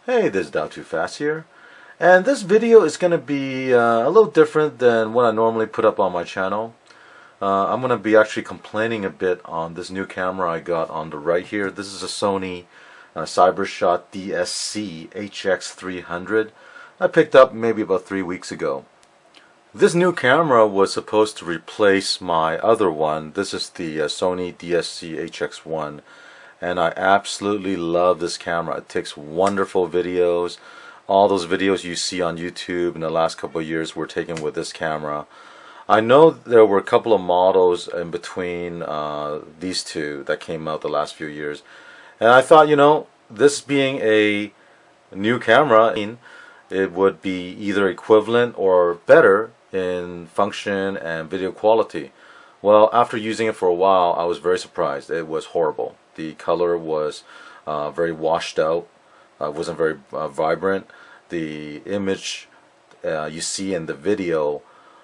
Hey, this is Dow Too Fast here, and this video is going to be a little different than what I normally put up on my channel. I'm going to be actually complaining a bit on this new camera I got on the right here. This is a Sony Cybershot DSC-HX300 I picked up maybe about 3 weeks ago. This new camera was supposed to replace my other one. This is the Sony DSCHX1. And I absolutely love this camera. It takes wonderful videos. All those videos you see on YouTube in the last couple of years were taken with this camera. I know there were a couple of models in between these two that came out the last few years. And I thought, this being a new camera, it would be either equivalent or better in function and video quality. Well, after using it for a while, I was very surprised. It was horrible. The color was very washed out. Wasn't very vibrant. The image you see in the video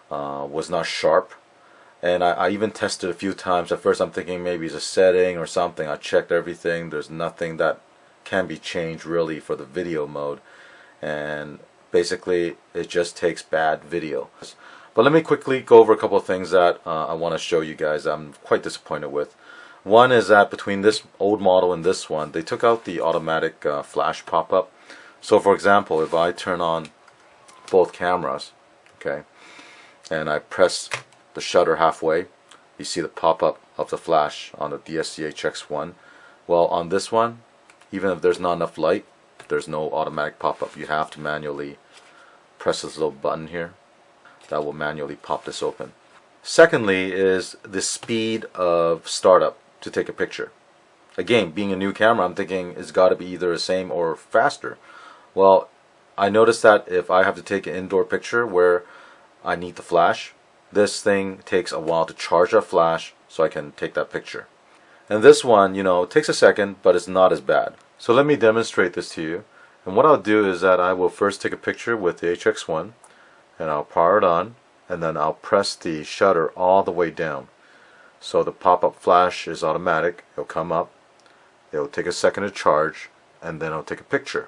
was not sharp. And I even tested a few times. At first I'm thinking maybe it's a setting or something. I checked everything. There's nothing that can be changed really for the video mode. And basically it just takes bad video. But let me quickly go over a couple of things that I want to show you guys I'm quite disappointed with. One is that between this old model and this one, they took out the automatic flash pop-up. So for example, if I turn on both cameras, okay, and I press the shutter halfway, you see the pop-up of the flash on the DSCHX1. Well, on this one, even if there's not enough light, there's no automatic pop-up. You have to manually press this little button here. That will manually pop this open. Secondly is the speed of startup to take a picture. Again, being a new camera, I'm thinking it's got to be either the same or faster. Well, I noticed that if I have to take an indoor picture where I need the flash, this thing takes a while to charge that flash so I can take that picture. And this one, it takes a second, but it's not as bad. So let me demonstrate this to you. And what I'll do is that I will first take a picture with the HX1, and I'll power it on, and then I'll press the shutter all the way down. So the pop-up flash is automatic. It'll come up, it'll take a second to charge, and then I'll take a picture.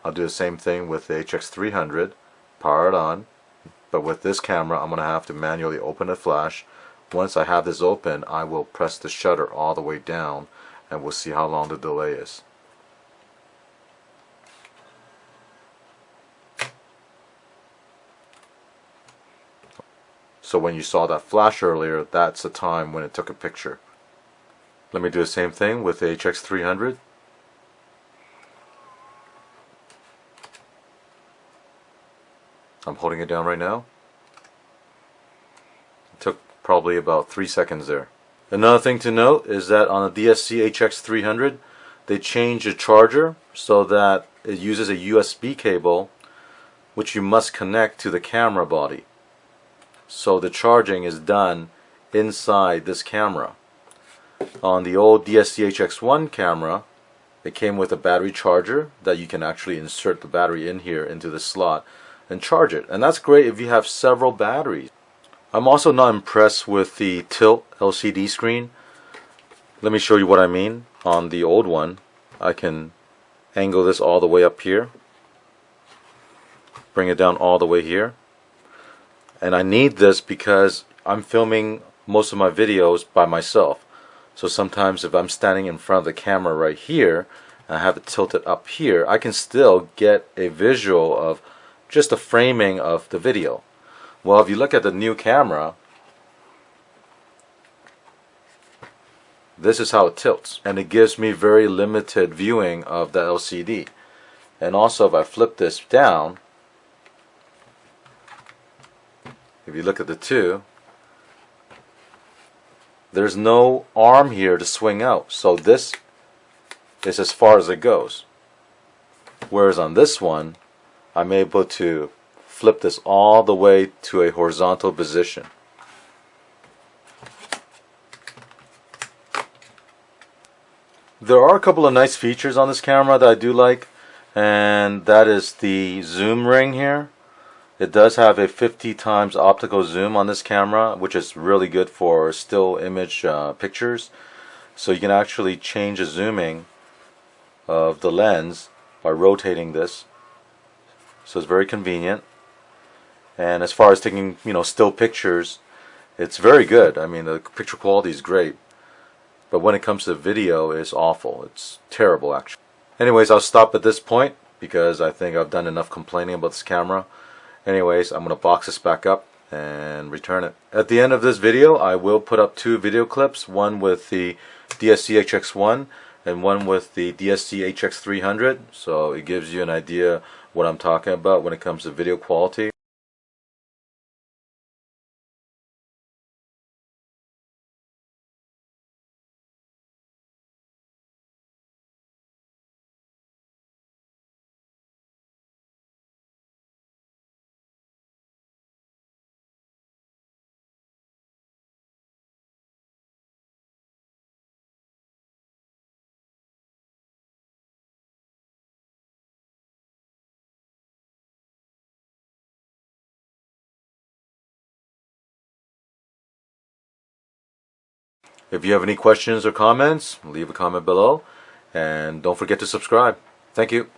I'll do the same thing with the HX300, power it on, but with this camera I'm going to have to manually open the flash. Once I have this open, I will press the shutter all the way down, and we'll see how long the delay is. So when you saw that flash earlier, that's the time when it took a picture. Let me do the same thing with the HX300. I'm holding it down right now. It took probably about 3 seconds there. Another thing to note is that on the DSC-HX300, they changed the charger so that it uses a USB cable which you must connect to the camera body. So the charging is done inside this camera. On the old DSCHX1 camera, it came with a battery charger that you can actually insert the battery in here into the slot and charge it. And that's great if you have several batteries. I'm also not impressed with the tilt LCD screen. Let me show you what I mean. On the old one, I can angle this all the way up here, bring it down all the way here. And I need this because I'm filming most of my videos by myself. So sometimes if I'm standing in front of the camera right here and I have it tilted up here, I can still get a visual of just the framing of the video. Well, if you look at the new camera, this is how it tilts. And it gives me very limited viewing of the LCD. And also if I flip this down, if you look at the two, there's no arm here to swing out. So this is as far as it goes. Whereas on this one, I'm able to flip this all the way to a horizontal position. There are a couple of nice features on this camera that I do like, and that is the zoom ring here. It does have a 50 times optical zoom on this camera, which is really good for still image pictures. So you can actually change the zooming of the lens by rotating this, so it's very convenient. And as far as taking, still pictures, it's very good. I mean, the picture quality is great, but when it comes to video, it's awful. It's terrible, actually. Anyways, I'll stop at this point because I think I've done enough complaining about this camera. Anyways, I'm going to box this back up and return it. At the end of this video, I will put up 2 video clips, one with the DSC-HX1 and one with the DSC-HX300, so it gives you an idea what I'm talking about when it comes to video quality. If you have any questions or comments, leave a comment below, and don't forget to subscribe. Thank you.